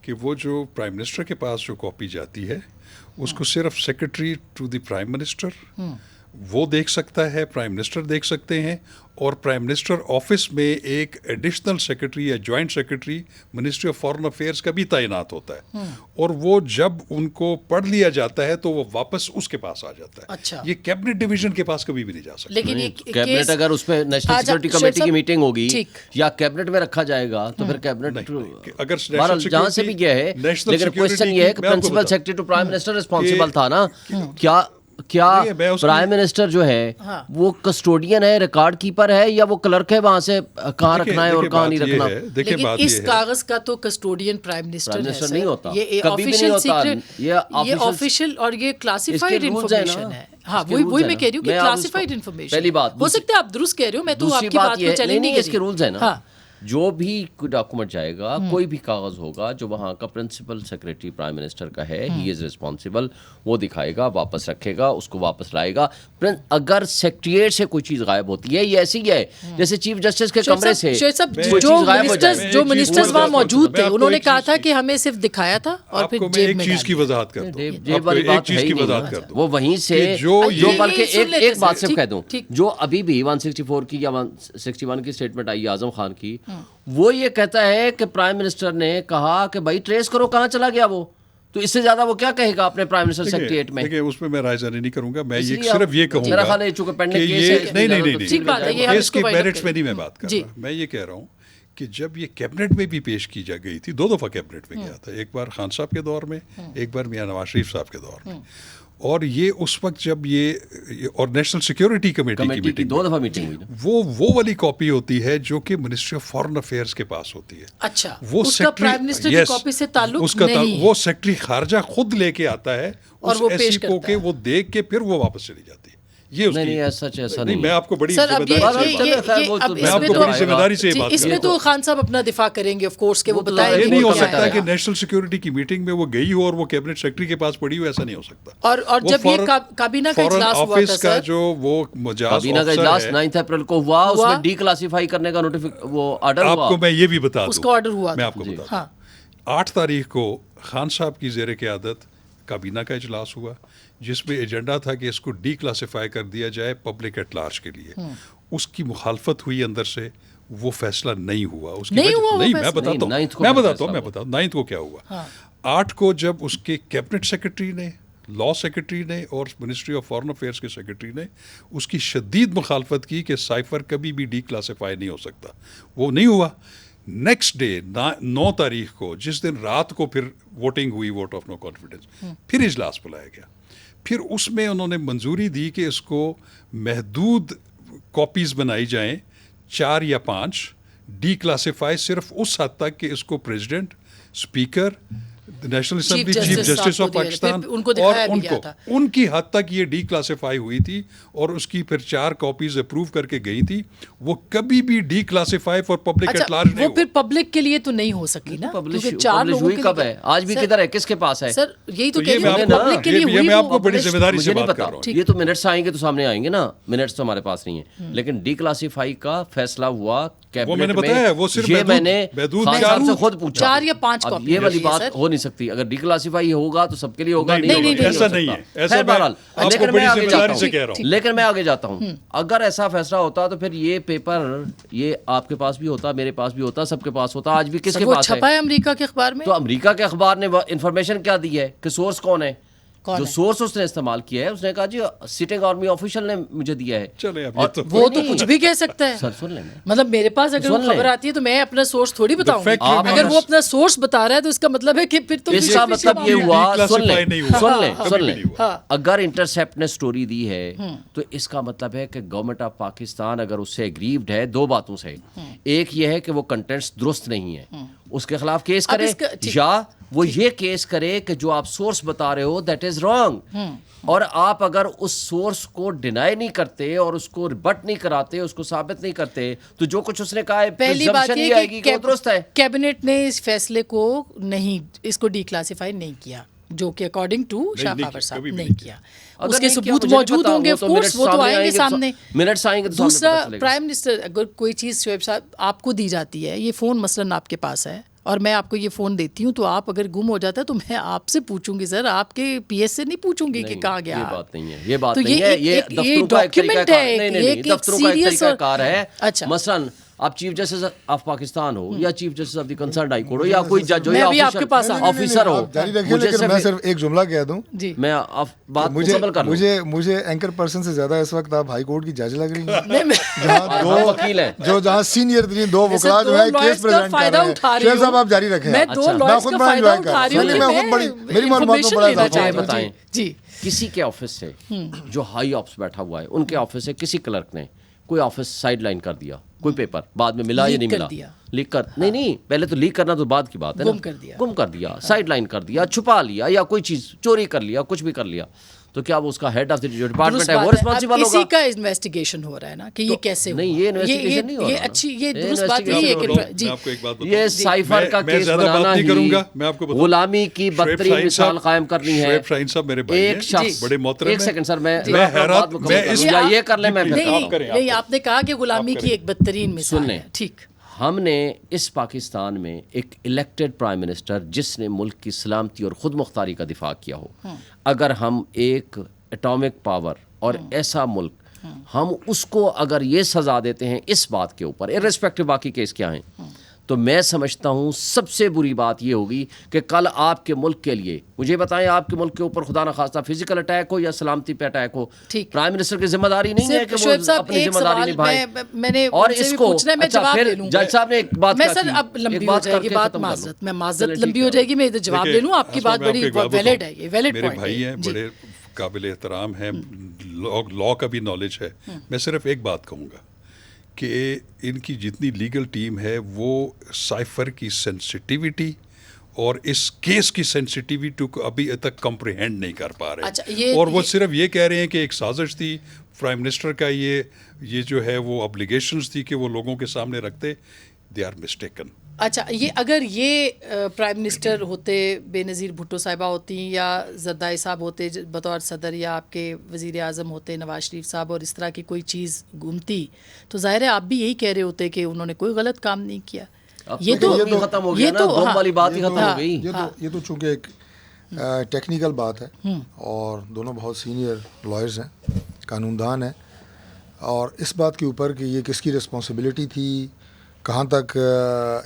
کہ وہ جو پرائم منسٹر کے پاس جو کاپی جاتی ہے اس کو صرف secretary to the prime minister وہ دیکھ سکتا ہے, پرائم منسٹر دیکھ سکتے ہیں, اور پرائم منسٹر آفس میں ایک ایڈیشنل سیکرٹری یا joint secretary ministry of foreign affairs کا بھی تعینات ہوتا ہے, اور وہ جب ان کو پڑھ لیا جاتا ہے تو وہ واپس اس کے پاس آ جاتا ہے. اچھا, یہ کیبنٹ ڈویژن کے پاس کبھی بھی نہیں جا سکتا. لیکن کیبنٹ اگر اس میں نیشنل سیکورٹی کمیٹی کی میٹنگ ہوگی یا کیبنٹ میں رکھا جائے گا تو پھر کیبنٹ اگر جہاں سے بھی گیا ہے, لیکن کوشچن یہ ہے کہ principal secretary to prime minister responsible تھا نا. کیا پرائم منسٹر جو ہے وہ کسٹوڈین ہے, ریکارڈ کیپر ہے, یا وہ کلرک ہے وہاں سے کہاں رکھنا ہے اور کہاں نہیں رکھنا؟ لیکن اس کاغذ کا تو کسٹوڈین پرائم منسٹر نہیں ہوتا, یہ آفیشیل سیکرٹ, یہ آفیشیل اور یہ کلاسیفائڈ انفارمیشن ہے. ہاں وہی میں کہہ رہی ہوں کہ کلاسیفائڈ انفارمیشن. پہلی بات ہو سکتا ہے آپ درست کہہ رہے ہو, میں تو آپ کی بات کو چیلنج نہیں. اس کے رولز ہیں نا, جو بھی کوئی ڈاکومنٹ جائے گا, کوئی بھی کاغذ ہوگا جو وہاں کا پرنسپل سیکرٹری پرائم منسٹر کا ہے, ہی از ریسپانسبل, وہ دکھائے گا, واپس رکھے گا, اس کو واپس لائے گا. اگر سیکریٹریٹ سے کوئی چیز غائب ہوتی ہے, یہ ایسی ہے جیسے چیف جسٹس کے کمرے سے جو منسٹرز وہاں موجود تھے انہوں نے کہا تھا کہ ہمیں صرف دکھایا تھا اور پھر جیب میں ایک چیز کی وضاحت کر دوں, جیب والی بات ہے ہی نہیں. وہ وہیں سے جو بلکہ ایک بات صرف کہہ دوں, جو ابھی بھی 164 کی یا 161 کی اسٹیٹمنٹ آئی اعظم خان کی, وہ یہ کہتا ہے کہ پرائم منسٹر نے کہا کہ بھائی ٹریس کرو کہاں چلا گیا وہ. تو اس سے زیادہ وہ کیا کہے گا اپنے پرائم منسٹر سیکریٹریٹ میں؟ دیکھیں اس میں رائے جاری نہیں کروں گا, میں صرف یہ کہوں گا میرا خیال ہے چونکہ پینڈنگ کیس ہے. نہیں, کیس کے میرٹس میں نہیں میں بات کر رہا. میں یہ کہہ رہا ہوں کہ جب یہ کیبنٹ میں بھی پیش کی جا گئی تھی, 2 دفعہ کیبنٹ میں گیا تھا, ایک بار خان صاحب کے دور میں, ایک بار میاں نواز شریف صاحب کے دور میں, اور یہ اس وقت جب یہ اور نیشنل سیکیورٹی کمیٹی کی کمیٹی کی میٹنگ 2 دفعہ میٹنگ ہوئی نا. وہ والی کاپی ہوتی ہے جو کہ منسٹری آف فارن افیئرس کے پاس ہوتی ہے. اچھا وہ اس کا پرائم منسٹر کی کاپی سے تعلق نہیں وہ سیکرٹری خارجہ خود لے کے آتا ہے اور اس وہ ایس سی پیش کو کرتا کہ ہے. وہ دیکھ کے پھر وہ واپس چلی جاتی ہے. یہ اس نہیں کی نہیں ایسا نہیں نہیں. میں آپ کو بڑی سر اب ذمہ داری سے یہ میں آپ کو بڑی ذمہ داری سے یہ بات اس میں تو خان صاحب اپنا دفاع کریں گے آف کورس کہ وہ بتائیں یہ گے نہیں ہو کیا سکتا ہے. کہ نیشنل سیکیورٹی کی میٹنگ میں وہ گئی ہو اور وہ کیبنٹ سیکرٹری کے پاس پڑی ہو, ایسا نہیں ہو سکتا. اور جب یہ کابینہ کا اجلاس ہوا تھا آفس کا سر, جو وہ مجاز کابینہ کا اجلاس 9 اپریل کو ہوا, اس میں ڈی کلاسیفائی کرنے کا وہ آرڈر ہوا. آپ کو میں یہ بھی بتا دوں, اس کا آرڈر ہوا میں آپ کو بتا دوں 8 تاریخ کو خان صاحب کی زیر قیادت کابینہ کا اجلاس ہوا جس میں ایجنڈا تھا کہ اس کو ڈی کلاسیفائی کر دیا جائے پبلک ایٹ لارج کے لیے. اس کی مخالفت ہوئی اندر سے, وہ فیصلہ نہیں ہوا. اس کی نہیں میں بتاتا ہوں 9 کو کیا ہوا. 8 کو جب اس کے کیبنٹ سیکرٹری نے, لا سیکرٹری نے اور منسٹری آف فارن افیئرس کے سیکرٹری نے اس کی شدید مخالفت کی کہ سائفر کبھی بھی ڈی کلاسیفائی نہیں ہو سکتا, وہ نہیں ہوا. نیکسٹ ڈے 9 تاریخ کو جس دن رات کو پھر ووٹنگ ہوئی, ووٹ آف نو کانفیڈنس, پھر اجلاس بلایا گیا. پھر اس میں انہوں نے منظوری دی کہ اس کو محدود کاپیز بنائی جائیں 4 یا 5, ڈی کلاسیفائی صرف اس حد تک کہ اس کو president, speaker, national assembly, chief justice of Pakistan اور ان کی حد تک یہ ڈی کلاسیفائی ہوئی تھی اور اس کی پھر 4 کاپیز اپروو کر کے گئی تھی. وہ کبھی بھی declassify for public at large نہیں وہ پھر پبلک کے لیے تو نہیں ہو سکی نا, کیونکہ 4 لوگوں کے کب ہے, آج بھی کدھر ہے, کس کے پاس ہے سر, یہی تو کہہ رہے ہیں پبلک کے لیے ہوئی. میں آپ کو بڑی ذمہ داری سے بات کر رہا ہوں. یہ تو منٹس آئیں گے تو سامنے آئیں گے نا, منٹس تو ہمارے پاس نہیں ہیں, لیکن ڈی کلاسیفائی کا فیصلہ ہوا وہ میں نے بتایا, وہ صرف میں نے خان صاحب سے خود پوچھا 4 یا 5 کاپی. یہ والی بات ہو نہیں سکتی, اگر ڈی کلاسیفائی ہوگا تو سب کے لیے ہوگا, نہیں ایسا نہیں ہے, ایسا بہرحال لیکن میں آگے جاتا ہوں. اگر ایسا فیصلہ ہوتا تو پھر یہ پیپر یہ آپ کے پاس بھی ہوتا, میرے پاس بھی ہوتا, سب کے پاس ہوتا. آج بھی کس کے پاس ہے؟ چھپا ہے امریکہ کے اخبار میں. تو امریکہ کے اخبار نے انفارمیشن کیا دی ہے کہ سورس کون ہے؟ جو سورس اس نے استعمال کیا ہے, اس نے کہا جی سٹنگ آرمی آفیشل نے مجھے دیا ہے. وہ تو کچھ بھی کہہ سکتا ہے. سر سن لیں, مطلب میرے پاس اگر وہ خبر آتی ہے تو میں اپنا سورس تھوڑی بتاؤں گا. اگر وہ اپنا سورس بتا رہا ہے تو اس کا مطلب ہے کہ پھر تو اس کا مطلب یہ ہوا, سن لیں, اگر انٹرسیپٹ نے سٹوری دی ہے تو اس کا مطلب ہے کہ گورنمنٹ آف پاکستان اگر اس سے ایگریوڈ ہے 2 باتوں سے. ایک یہ ہے کہ وہ کنٹینٹس درست نہیں ہے, اس کے خلاف کیس کرے, یا وہ یہ کیس کرے کہ جو آپ سورس بتا رہے ہو دیٹ از رانگ. اور آپ اگر اس سورس کو ڈینائی نہیں کرتے اور اس کو ریبٹ نہیں کراتے, اس کو ثابت نہیں کرتے, تو جو کچھ اس نے کہا ہے پہلی بات یہ آئے گی کہ وہ درست ہے. کیبنٹ نے اس فیصلے کو نہیں, اس کو ڈی کلاسیفائی نہیں کیا, جو کہ اکارڈنگ ٹو شاہ خاور صاحب نہیں کیا. اس کے ثبوت موجود ہوں گے, آف کورس وہ تو آئیں گے سامنے. منٹس آئیں گے. دوسرا, پرائم منسٹر اگر کوئی چیز شعیب صاحب آپ کو دی جاتی ہے, یہ فون مثلاً آپ کے پاس ہے اور میں آپ کو یہ فون دیتی ہوں, تو آپ اگر گم ہو جاتا ہے تو میں آپ سے پوچھوں گی سر, آپ کے پی ایس سے نہیں پوچھوں گی کہ کہاں گیا. یہ بات نہیں ہے, یہ بات نہیں ہے, یہ ڈاکیومنٹ ہے, ایک سیریس کار ہے. مثلاً آپ چیف جسٹس آف پاکستان ہو یا chief justice of the concerned high court ہو یا کوئی جج ہو یا آفیسر ہو, میں صرف ایک جملہ کہہ دوں, میں بات مکمل کر لوں. مجھے اینکر پرسن سے زیادہ اس وقت آپ ہائی کورٹ کی جج لگ رہی ہیں, جہاں 2 وکیل ہیں, جہاں سینئر ترین 2 وکلا جو ہے کیس پریزنٹ کر رہے ہیں. شعیب صاحب آپ جاری رکھیں, میں خود بڑا انجوائے کر رہا ہوں, میری معلومات میں بڑا اضافہ. یہ بتائیں جی, کسی کے آفس سے جو ہائی آفس بیٹھا ہوا ہے, ان کے آفس سے کسی کلرک نے کوئی آفس سائڈ لائن کر دیا, کوئی پیپر بعد میں ملا یا نہیں ملا, لیک کر نہیں, پہلے تو لیک کرنا تو بعد کی بات ہے نا, گم کر دیا, سائڈ لائن کر دیا, چھپا لیا, یا کوئی چیز چوری کر لیا, کچھ بھی کر لیا, تو کیا وہ اس کا ہیڈ آف دی ڈپارٹمنٹ ہے, وہ ریسپانسبل ہوگا. اسی کا انویسٹیگیشن ہو رہا ہے نا کہ یہ کیسے ہوا. نہیں, یہ انویسٹیگیشن نہیں ہو رہا. یہ اچھی, یہ درست بات نہیں ہے کہ یہ سائفر کا کیس بنانا ہی غلامی کی بدترین مثال قائم کرنی ہے. ایک شخص, ایک سیکنڈ سر, میں یہ کر لیں, میں نہیں, آپ نے کہا کہ غلامی کی ایک بدترین مثال ہے. ٹھیک, ہم نے اس پاکستان میں ایک الیکٹڈ پرائم منسٹر جس نے ملک کی سلامتی اور خود مختاری کا دفاع کیا ہو, اگر ہم ایک ایٹامک پاور اور ایسا ملک, ہم اس کو اگر یہ سزا دیتے ہیں اس بات کے اوپر, ارریسپیکٹو باقی کیس کیا ہیں, تو میں سمجھتا ہوں سب سے بری بات یہ ہوگی کہ کل آپ کے ملک کے لیے, مجھے بتائیں, آپ کے ملک کے اوپر خدا نخواستہ فزیکل اٹیک ہو یا سلامتی پہ اٹیک ہو, پرائم منسٹر کی ذمہ داری نہیں ہے کہ وہ اپنی ذمہ داری نبھائے. اور اس کو پھر جج صاحب نے ایک بات میں سر اب لمبی ہو جائے گی بات, معذرت لمبی ہو جائے گی, میں جواب لے لوں, آپ کی بات بڑی ویلڈ ہے, یہ ویلڈ پوائنٹ ہے. قابل احترام ہیں, لا کا بھی نالج ہے. میں صرف ایک بات کہوں گا کہ ان کی جتنی لیگل ٹیم ہے وہ سائفر کی سینسٹیوٹی اور اس کیس کی سینسٹیوٹی کو ابھی تک کمپریہینڈ نہیں کر پا رہے, اور وہ صرف یہ کہہ رہے ہیں کہ ایک سازش تھی پرائم منسٹر کا, یہ جو ہے وہ ابلیگیشنز تھی کہ وہ لوگوں کے سامنے رکھتے. They are mistaken. اچھا, یہ اگر یہ پرائم منسٹر ہوتے, بے نظیر بھٹو صاحبہ ہوتی, یا زرداری صاحب ہوتے بطور صدر, یا آپ کے وزیر اعظم ہوتے نواز شریف صاحب, اور اس طرح کی کوئی چیز گھومتی, تو ظاہر ہے آپ بھی یہی کہہ رہے ہوتے کہ انہوں نے کوئی غلط کام نہیں کیا. یہ تو ختم ہو گیا نا, دوم والی بات ہی ختم ہو گئی. یہ تو چونکہ ایک ٹیکنیکل بات ہے, اور دونوں بہت سینئر لائرز ہیں, قانون دان ہیں, اور اس بات کے اوپر کہ یہ کس کی رسپانسبلٹی تھی, کہاں تک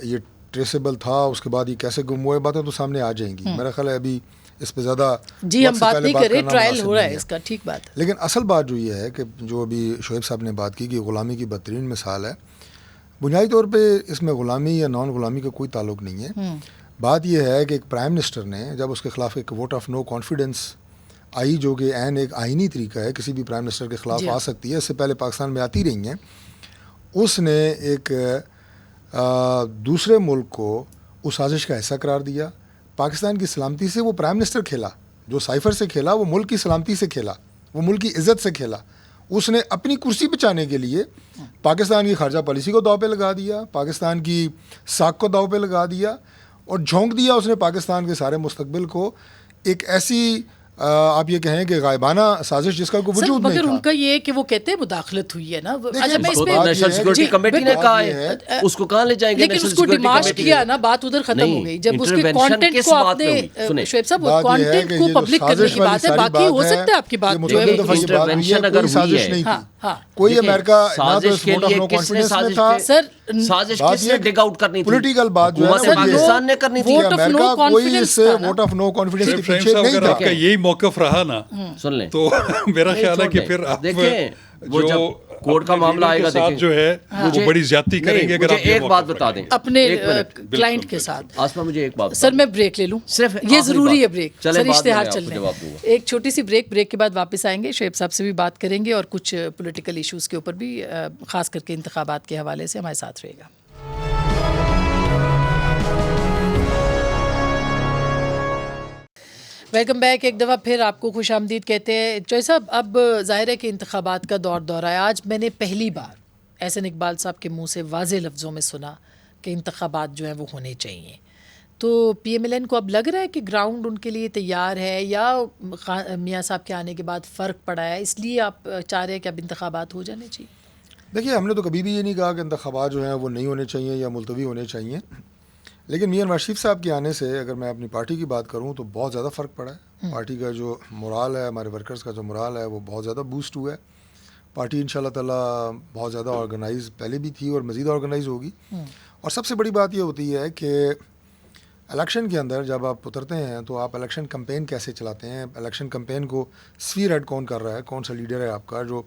یہ ٹریسیبل تھا, اس کے بعد یہ کیسے گم ہوئے, باتیں تو سامنے آ جائیں گی. میرا خیال ہے ابھی اس پہ زیادہ جی ہم بات نہیں کر رہے, ٹرائل ہو رہا ہے اس کا, ٹھیک بات ہے. لیکن اصل بات جو یہ ہے کہ جو ابھی شعیب صاحب نے بات کی کہ غلامی کی بدترین مثال ہے, بنیادی طور پہ اس میں غلامی یا نان غلامی کا کوئی تعلق نہیں ہے. بات یہ ہے کہ ایک پرائم منسٹر نے جب اس کے خلاف ایک ووٹ آف نو کانفیڈنس آئی, جو کہ عین ایک آئینی طریقہ ہے, کسی بھی پرائم منسٹر کے خلاف آ سکتی ہے, اس سے پہلے پاکستان میں آتی رہی ہیں, اس نے ایک دوسرے ملک کو اس سازش کا حصہ قرار دیا. پاکستان کی سلامتی سے وہ پرائم منسٹر کھیلا, جو سائفر سے کھیلا وہ ملک کی سلامتی سے کھیلا, وہ ملک کی عزت سے کھیلا. اس نے اپنی کرسی بچانے کے لیے پاکستان کی خارجہ پالیسی کو داؤ پہ لگا دیا, پاکستان کی ساکھ کو داؤ پہ لگا دیا, اور جھونک دیا اس نے پاکستان کے سارے مستقبل کو ایک ایسی آپ یہ کہیں کہ غائبانہ سازش جس کا کوئی وجود نہیں تھا. مگر ان کا یہ ہے کہ وہ کہتے ہیں مداخلت ہوئی ہے نا. اچھا میں اس پہ نیشنل سیکورٹی کمیٹی نے کہا ہے, اس کو کہاں لے جائیں گے, لیکن اس کو ڈیمارش کیا نا, بات ادھر ختم ہو گئی. جب اس کے کانٹینٹ کو آپ نے شعیب صاحب کانٹینٹ کو پبلک کرنے کی بات ہے, باقی ہو سکتا ہے آپ کی بات جو ہے انٹرونشن اگر ہوئی ہے, کوئی امریکہ سازش کے لیے کس نے سازش کس نے ڈگ آؤٹ کرنی تھی, پولیٹیکل بات جو ہے پاکستان نے کرنی تھی. امریکہ کوئی اس سے ووٹ آف نو کانفیڈنس کے پیچھے نہیں تھا. آپ کا یہی موقف رہا نا, سن لیں تو میرا خیال ہے کہ پھر آپ دیکھیں وہ جب کورٹ کا معاملہ آئے گا دیکھیں جو ہے وہ بڑی زیادتی کریں گے. مجھے ایک بات بتا دیں اپنے کلائنٹ کے ساتھ. آسما مجھے ایک بات, سر میں بریک لے لوں, صرف یہ ضروری ہے بریک, سر اشتہار چلنے, ایک چھوٹی سی بریک کے بعد واپس آئیں گے. شعیب صاحب سے بھی بات کریں گے اور کچھ پولیٹیکل ایشوز کے اوپر بھی, خاص کر کے انتخابات کے حوالے سے. ہمارے ساتھ رہے گا. Welcome back. ایک دفعہ پھر آپ کو خوش آمدید کہتے ہیں. چوہے صاحب, اب ظاہر ہے کہ انتخابات کا دور ہے. آج میں نے پہلی بار احسن اقبال صاحب کے منہ سے واضح لفظوں میں سنا کہ انتخابات جو ہیں وہ ہونے چاہیے. تو پی ایم ایل این کو اب لگ رہا ہے کہ گراؤنڈ ان کے لیے تیار ہے, یا میاں صاحب کے آنے کے بعد فرق پڑا ہے, اس لیے آپ چاہ رہے ہیں کہ اب انتخابات ہو جانے چاہیے؟ دیکھیے, ہم نے تو کبھی بھی یہ نہیں کہا کہ انتخابات جو ہیں وہ نہیں ہونے چاہیے یا ملتوی ہونے چاہیے, لیکن میاں نواز شریف صاحب کے آنے سے اگر میں اپنی پارٹی کی بات کروں تو بہت زیادہ فرق پڑا ہے. پارٹی کا جو مورال ہے, ہمارے ورکرز کا جو مورال ہے, وہ بہت زیادہ بوسٹ ہوا ہے. پارٹی انشاءاللہ تعالیٰ بہت زیادہ آرگنائز پہلے بھی تھی اور مزید آرگنائز ہوگی. اور سب سے بڑی بات یہ ہوتی ہے کہ الیکشن کے اندر جب آپ اترتے ہیں تو آپ الیکشن کمپین کیسے چلاتے ہیں, الیکشن کمپین کو اسفیر ہیڈ کون کر رہا ہے, کون سا لیڈر ہے آپ کا جو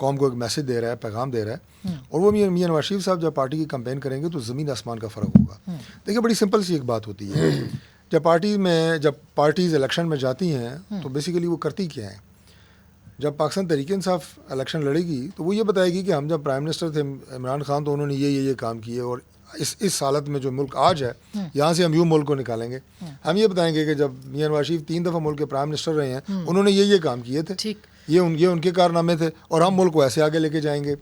قوم کو ایک میسج دے رہا ہے, پیغام دے رہا ہے. اور وہ میاں نواز شریف صاحب جب پارٹی کی کمپین کریں گے تو زمین آسمان کا فرق ہوگا. دیکھیے, بڑی سمپل سی ایک بات ہوتی ہے, جب پارٹیز الیکشن میں جاتی ہیں تو بیسیکلی وہ کرتی کیا ہیں. جب پاکستان تحریک انصاف الیکشن لڑے گی تو وہ یہ بتائے گی کہ ہم جب پرائم منسٹر تھے عمران خان تو انہوں نے یہ کام کیے, اور اس حالت میں جو ملک آج ہے یہاں سے ہم یوں ملک کو نکالیں گے. ہم یہ بتائیں گے کہ جب میاں نواز شریف 3 دفعہ ملک کے پرائم منسٹر رہے ہیں, انہوں نے یہ کام کیے تھے, یہ ان کے کارنامے تھے, اور ہم ملک کو ایسے آگے لے کے جائیں گے.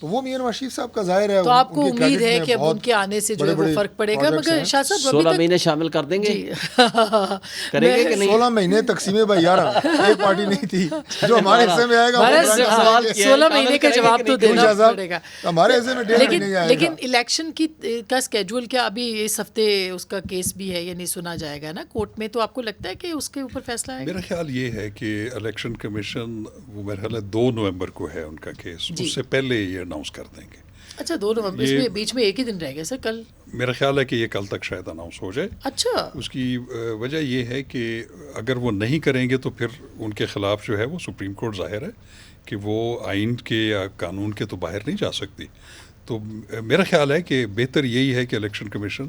تو وہ میاں نواز شریف صاحب کا ظاہر ہے. تو آپ کو امید ہے کہ اب ان کے آنے سے جو ہے وہ فرق پڑے گا. مگر شاہ صاحب 16 مہینے شامل کر دیں گے, کریں گے کہ نہیں؟ 16 مہینے تقسیم بائی 11 ایک پارٹی نہیں تھی جو ہمارے حصے میں آئے گا. 16 مہینے کا جواب تو دینا پڑے گا ہمارے حصے میں. لیکن الیکشن کا اسکیڈول کیا ابھی اس ہفتے اس کا کیس بھی ہے, یعنی سنا جائے گا نا کورٹ میں, تو آپ کو لگتا ہے کہ اس کے اوپر فیصلہ ہے؟ میرا خیال یہ ہے کہ الیکشن کمیشن وہ میرا خیال ہے 2 نومبر کو ہے ان کا کیس, اس سے پہلے یہ اناؤنس کر دیں گے. اچھا 2 نومبر, اس میں بیچ میں ایک ہی دن رہ گیا سر, کل میرا خیال ہے کہ یہ کل تک شاید اناؤنس ہو جائے. اچھا, اس کی وجہ یہ ہے کہ اگر وہ نہیں کریں گے تو پھر ان کے خلاف جو ہے وہ سپریم کورٹ ظاہر ہے کہ وہ آئین کے یا قانون کے تو باہر نہیں جا سکتی. تو میرا خیال ہے کہ بہتر یہی ہے کہ الیکشن کمیشن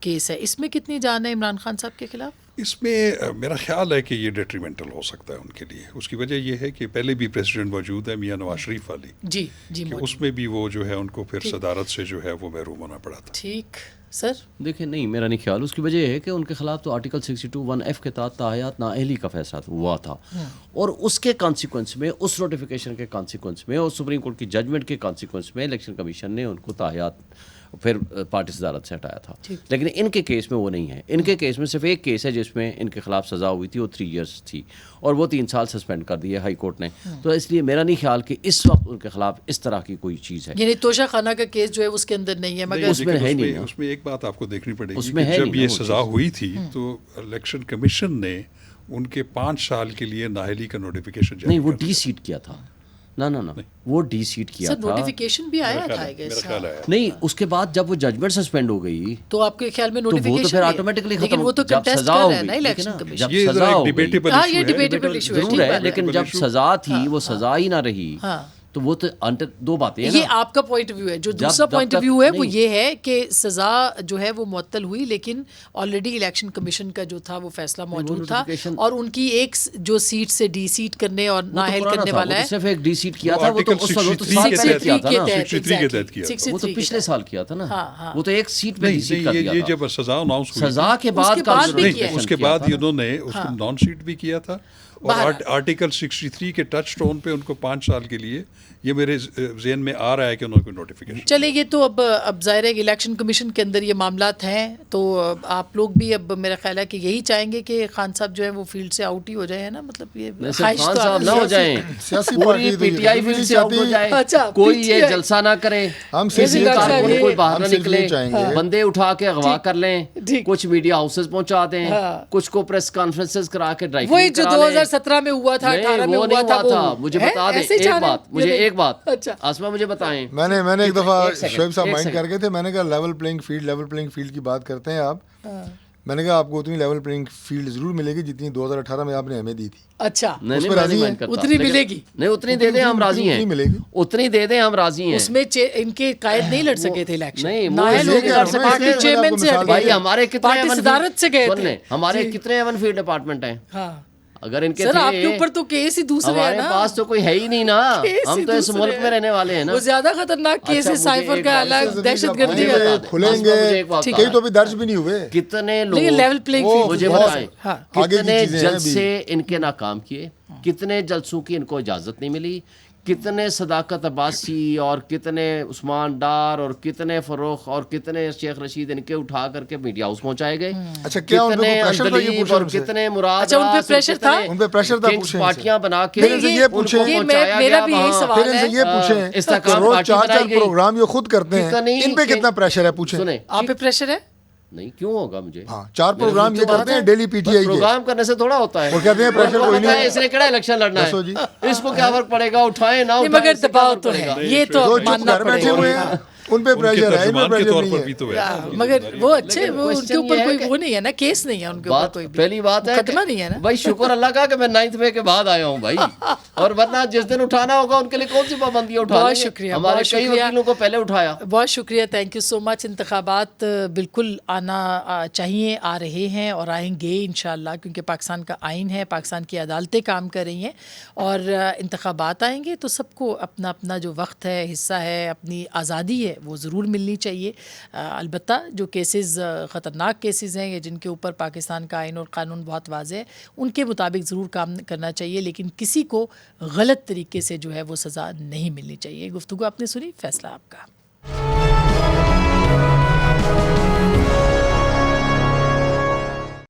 کیس ہے اس میں کتنی جان ہے عمران خان صاحب کے خلاف؟ اس میں میرا خیال ہے کہ یہ ڈیٹریمنٹل ہو سکتا ہے ان کے لیے. اس کی وجہ یہ ہے کہ پہلے بھی پریزیڈنٹ موجود ہے میاں نواز شریف والی, جی جی کہ اس میں بھی وہ جو ہے ان کو پھر صدارت سے جو ہے وہ محروم ہونا پڑا تھا. ٹھیک سر. دیکھیں نہیں, میرا نہیں خیال. اس کی وجہ یہ ہے کہ ان کے خلاف تو آرٹیکل 62(1)(f) کے تحت تاحیات نااہلی کا فیصلہ ہوا تھا, اور اس کے کانسیکوینس میں, اس نوٹیفیکیشن کے کانسیکوینس میں اور سپریم کورٹ کی ججمنٹ کے کانسیکوینس میں الیکشن کمیشن نے ان کو تاحیات پھر پارٹی صدارت سے ہٹایا تھا. لیکن ان کے کیس میں وہ نہیں ہے. ان کے کیس میں صرف ایک کیس ہے جس میں ان کے خلاف سزا ہوئی تھی, وہ 3 ایئرس تھی, اور وہ 3 سال سسپینڈ کر دی ہے ہائی کورٹ نے. تو اس لیے میرا نہیں خیال کہ اس وقت ان کے خلاف اس طرح کی کوئی چیز ہے. یعنی توشہ خانہ کا کیس جو ہے اس کے اندر نہیں ہے, مگر اس میں ہے نہیں. اس میں ایک بات آپ کو دیکھنی پڑے اس گی میں کہ ہے جب نہیں یہ نا وہ سزا ہوئی تھی تو الیکشن کمیشن نے ان کے 5 سال کے لیے نااہلی کا نوٹیفیکیشن نہیں, وہ ڈی سیٹ کیا تھا. نہ وہ ڈی سیٹ کیا سر تھا. نوٹیفیکیشن بھی آیا تھا میرا خیال ہے. نہیں, اس کے بعد جب وہ ججمنٹ سسپینڈ ہو گئی تو آپ کے خیال میں تو وہ تو نوٹیفیکیشن پھر آٹومیٹکلی ختم. لیکن وہ تو جب کنٹیسٹ سزا کر ہو رہا ہے نا گئی, الیکشن کمیشن. جب یہ سزا ہو گئی, ڈیبیٹیبل ہاں یہ ایشو ہے. ڈیبیٹیبل ایشو ہے, ضرور ہے, لیکن جب سزا تھی وہ سزا ہی نہ رہی, تو وہ تو دو باتیں ہیں. یہ آپ کا پوائنٹ آف ویو ہے. جو دوسرا پوائنٹ آف ویو ہے وہ یہ ہے کہ سزا جو ہے وہ معطل ہوئی, لیکن آلریڈی الیکشن کمیشن کا جو تھا وہ فیصلہ موجود تھا, اور ان کی ایک جو سیٹ سے ڈی سیٹ کرنے اور نااہل کرنے والا ہے, صرف ایک ڈی سیٹ کیا تھا. وہ تو اس وقت 63 کیا تھا نا, 63 وہ تو پچھلے سال کیا تھا نا, وہ تو ایک سیٹ پہ ڈی سیٹ کر دیا یہ تھا. جب سزا اناؤنس ہوئی سزا کے بعد اس کے بعد انہوں نے اس کو نان سیٹ بھی کیا تھا, اور آرٹیکل 63 کے ٹچ ٹون پہ ان کو 5 سال کے لیے, یہ میرے ذہن میں آ رہا ہے کہ انہوں نے نوٹیفیکیشن. چلے یہ تو اب ظاہر ہے کہ الیکشن کمیشن کے اندر یہ معاملات ہیں, تو آپ لوگ بھی اب میرا خیال ہے کہ یہی چاہیں گے کہ خان صاحب جو ہے وہ فیلڈ سے آؤٹ ہی ہو جائے, ہے نا, مطلب یہ خواہش خان تو صاحب نہ ہو جائیں, پوری پی ٹی آئی فیلڈ سے آؤٹ ہو جائے, کوئی یہ جلسہ نہ کرے, کسی کارکن کوئی باہر نہ نکلے, بندے اٹھا کے اغوا کر لیں, کچھ میڈیا ہاؤسز پہنچا دیں, کچھ کو پریس کانفرنسز کرا کے ڈرائی وہی جو 2017 میں ہوا تھا, 18 میں ہوا تھا. مجھے بتا دیں ایک بات, آسما مجھے بتائیں. میں نے ایک دفعہ شعیب صاحب مائنڈ کر گئے تھے, میں نے کہا لیول پلینگ فیلڈ کی بات کرتے ہیں آپ, میں نے کہا آپ کو اتنی لیول پلینگ فیلڈ ضرور ملے گی جتنی 2018 میں آپ نے ہمیں دی تھی. اچھا, اتنی ملے گی, نہیں اتنی دے دیں ہم راضی ہیں, اتنی دے دیں ہم راضی ہیں. اس میں ان کے قائد نہیں لڑ سکے تھے الیکشن, ہمارے کتنے صدارت سے گئے تھے, ہمارے کتنے ایون فیلڈ ڈپارٹمنٹ ہیں, اگر ان کے سر آپ کے اوپر تو کیس ہی دوسرے ہیں نا, ہمارے پاس تو کوئی ہے ہی نہیں نا, ہم تو اس ملک میں رہنے والے ہیں نا. وہ زیادہ خطرناک کیس ہے سائفر کا الگ, دہشت گردی کا کھلیں گے, کئی تو بھی درج بھی نہیں ہوئے. کتنے لوگ لیول پلینگ فیلڈ مجھے بتائیں, کتنے جلسے ان کے ناکام کیے, کتنے جلسوں کی ان کو اجازت نہیں ملی, کتنے صداقت عباسی اور کتنے عثمان ڈار اور کتنے فروخ اور کتنے شیخ رشید ان کے اٹھا کر کے میڈیا ہاؤس پہنچائے گئے. اچھا, کیا ان پہ پریشر تھا یہ اور کتنے مراد, اچھا ان پہ پریشر تھا, ان پہ پریشر تھا, پوچھیں پارٹیاں بنا کے یہ پوچھیں, میرا بھی یہی سوال ہے, یہ پوچھیں روز 4 پروگرام یہ خود کرتے ہیں, ان پہ کتنا پریشر ہے, پوچھیں. آپ پہ پریشر ہے نہیں, کیوں ہوگا مجھے, 4 پروگرام یہ کرتے ہیں ڈیلی پی ٹی آئی کے, پروگرام کرنے سے تھوڑا ہوتا ہے, وہ کہتے ہیں پریشر کوئی نہیں, اس نے کہڑا الیکشن لڑنا ہے, اس کو کیا فرق پڑے گا, اٹھائیں نہ اٹھائیں, مگر دباؤ تو ہے, یہ تو ماننا پڑے گا, ان پہ پریشر ہے, ان پہ پریشر نہیں ہے, مگر وہ اچھے, وہ ان کے اوپر کوئی وہ نہیں ہے نا, کیس نہیں ہے ان کے اوپر کوئی, پہلی بات ہے مقدمہ نہیں ہے نا بھائی, شکر اللہ کا کہ میں 9 مئی کے بعد آیا ہوں بھائی, اور ورنہ جس دن اٹھانا ہوگا ان کے لیے کون سی پابندیاں اٹھانا. بہت شکریہ, ہمارے کئی وکیلوں کو پہلے اٹھایا. بہت شکریہ, تھینک یو سو مچ. انتخابات بالکل آنا چاہیے, آ رہے ہیں اور آئیں گے انشاءاللہ, کیونکہ پاکستان کا آئین ہے, پاکستان کی عدالتیں کام کر رہی ہیں, اور انتخابات آئیں گے تو سب کو اپنا اپنا جو وقت ہے, حصہ ہے, اپنی آزادی ہے, وہ ضرور ملنی چاہیے. البتہ جو کیسز خطرناک کیسز ہیں یا جن کے اوپر پاکستان کا آئین اور قانون بہت واضح ہے, ان کے مطابق ضرور کام کرنا چاہیے, لیکن کسی کو غلط طریقے سے جو ہے وہ سزا نہیں ملنی چاہیے. گفتگو آپ نے سنی, فیصلہ آپ کا.